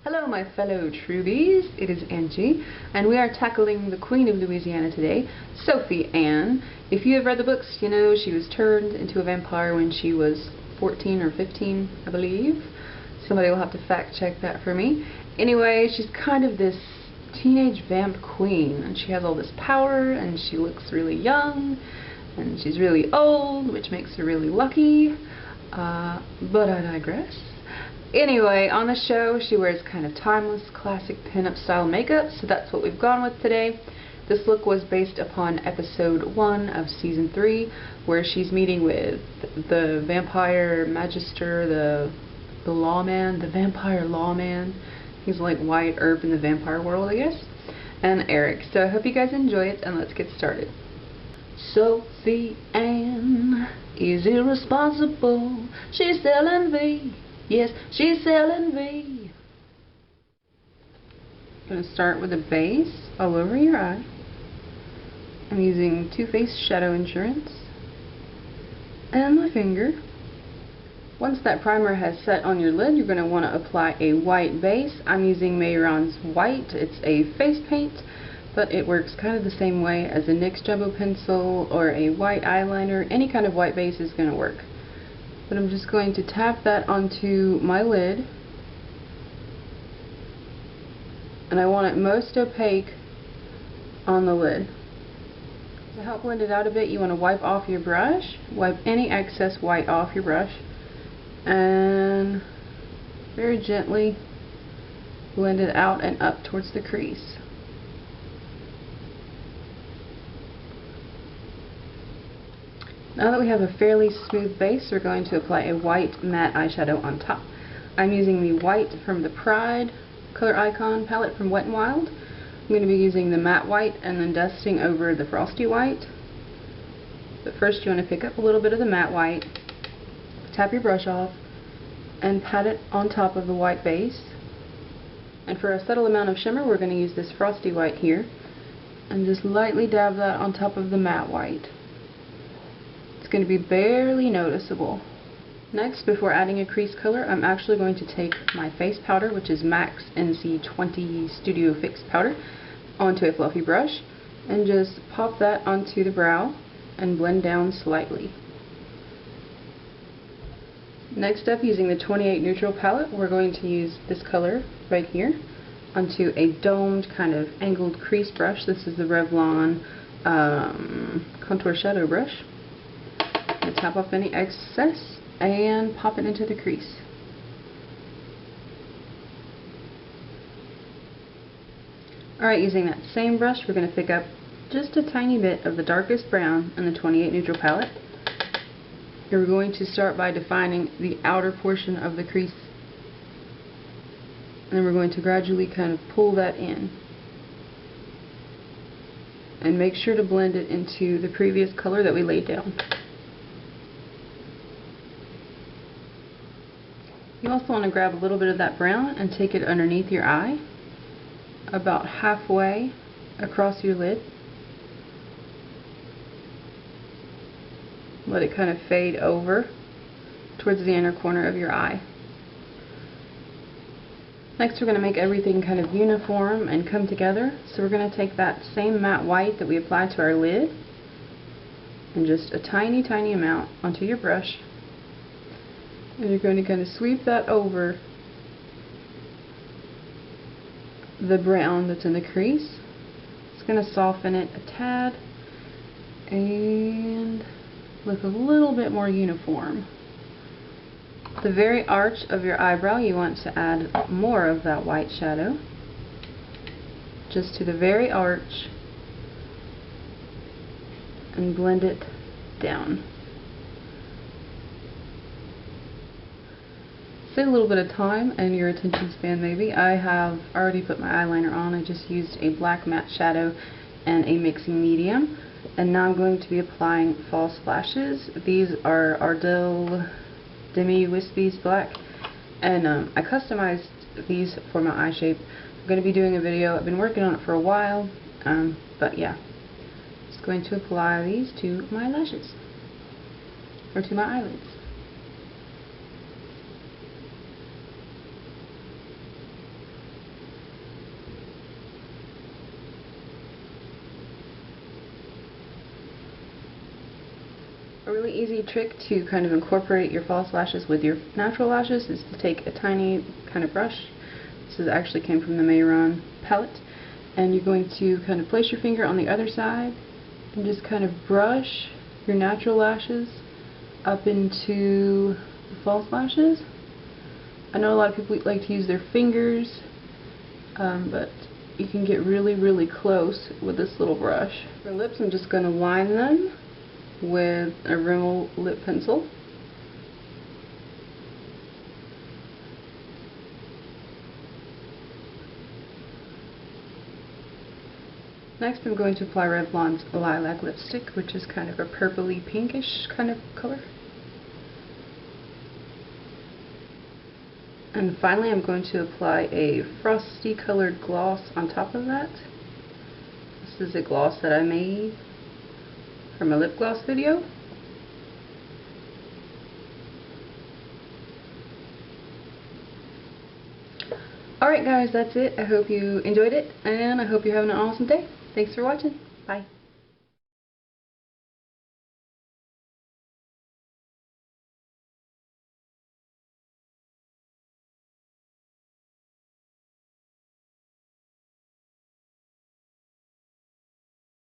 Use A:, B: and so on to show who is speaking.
A: Hello my fellow Trubies, it is Angie, and we are tackling the Queen of Louisiana today, Sophie Anne. If you have read the books, you know she was turned into a vampire when she was 14 or 15, I believe. Somebody will have to fact check that for me. Anyway, she's kind of this teenage vamp queen, and she has all this power, and she looks really young, and she's really old, which makes her really lucky, but I digress. Anyway, on the show, she wears kind of timeless, classic pin-up style makeup, so that's what we've gone with today. This look was based upon episode 1 of season 3, where she's meeting with the vampire magister, the lawman, the vampire lawman. He's like Wyatt Earp in the vampire world, I guess, and Eric. So I hope you guys enjoy it, and let's get started. Sophie Anne is irresponsible. She's selling V. Yes, she's selling V. I'm going to start with a base all over your eye. I'm using Too Faced Shadow Insurance and my finger. Once that primer has set on your lid, you're going to want to apply a white base. I'm using Mehron's white. It's a face paint, but it works kind of the same way as a NYX Jumbo pencil or a white eyeliner. Any kind of white base is going to work. But I'm just going to tap that onto my lid, and I want it most opaque on the lid. To help blend it out a bit, you want to wipe off your brush, wipe any excess white off your brush, and very gently blend it out and up towards the crease. Now that we have a fairly smooth base, we're going to apply a white matte eyeshadow on top. I'm using the white from the Pride Color Icon palette from Wet n Wild. I'm going to be using the matte white and then dusting over the frosty white. But first you want to pick up a little bit of the matte white, tap your brush off, and pat it on top of the white base. And for a subtle amount of shimmer, we're going to use this frosty white here, and just lightly dab that on top of the matte white. It's going to be barely noticeable. Next, before adding a crease color, I'm actually going to take my face powder, which is MAC's NC20 Studio Fix powder, onto a fluffy brush, and just pop that onto the brow and blend down slightly. Next up, using the 28 Neutral palette, we're going to use this color right here onto a domed kind of angled crease brush. This is the Revlon contour shadow brush. Tap off any excess and pop it into the crease. Alright, using that same brush, we're going to pick up just a tiny bit of the darkest brown in the 28 Neutral palette. And we're going to start by defining the outer portion of the crease. And then we're going to gradually kind of pull that in. And make sure to blend it into the previous color that we laid down. You also want to grab a little bit of that brown and take it underneath your eye, about halfway across your lid. Let it kind of fade over towards the inner corner of your eye. Next, we're going to make everything kind of uniform and come together. So we're going to take that same matte white that we applied to our lid and just a tiny, tiny amount onto your brush. And you're going to kind of sweep that over the brown that's in the crease. It's going to soften it a tad and look a little bit more uniform. The very arch of your eyebrow, you want to add more of that white shadow. Just to the very arch and blend it down. Save a little bit of time and your attention span maybe. I have already put my eyeliner on. I just used a black matte shadow and a mixing medium. And now I'm going to be applying false lashes. These are Ardel Demi-Whispies black. And I customized these for my eye shape. I'm going to be doing a video. I've been working on it for a while. But yeah. Just going to apply these to my lashes. Or to my eyelids. A really easy trick to kind of incorporate your false lashes with your natural lashes is to take a tiny kind of brush. This actually came from the Mehron palette. And you're going to kind of place your finger on the other side and just kind of brush your natural lashes up into the false lashes. I know a lot of people like to use their fingers, but you can get really close with this little brush. For lips, I'm just going to line them with a Rimmel lip pencil. Next I'm going to apply Revlon's Lilac lipstick, which is kind of a purpley pinkish kind of color. And finally I'm going to apply a frosty colored gloss on top of that. This is a gloss that I made from a lip gloss video. Alright guys, that's it. I hope you enjoyed it, and I hope you're having an awesome day. Thanks for watching. Bye.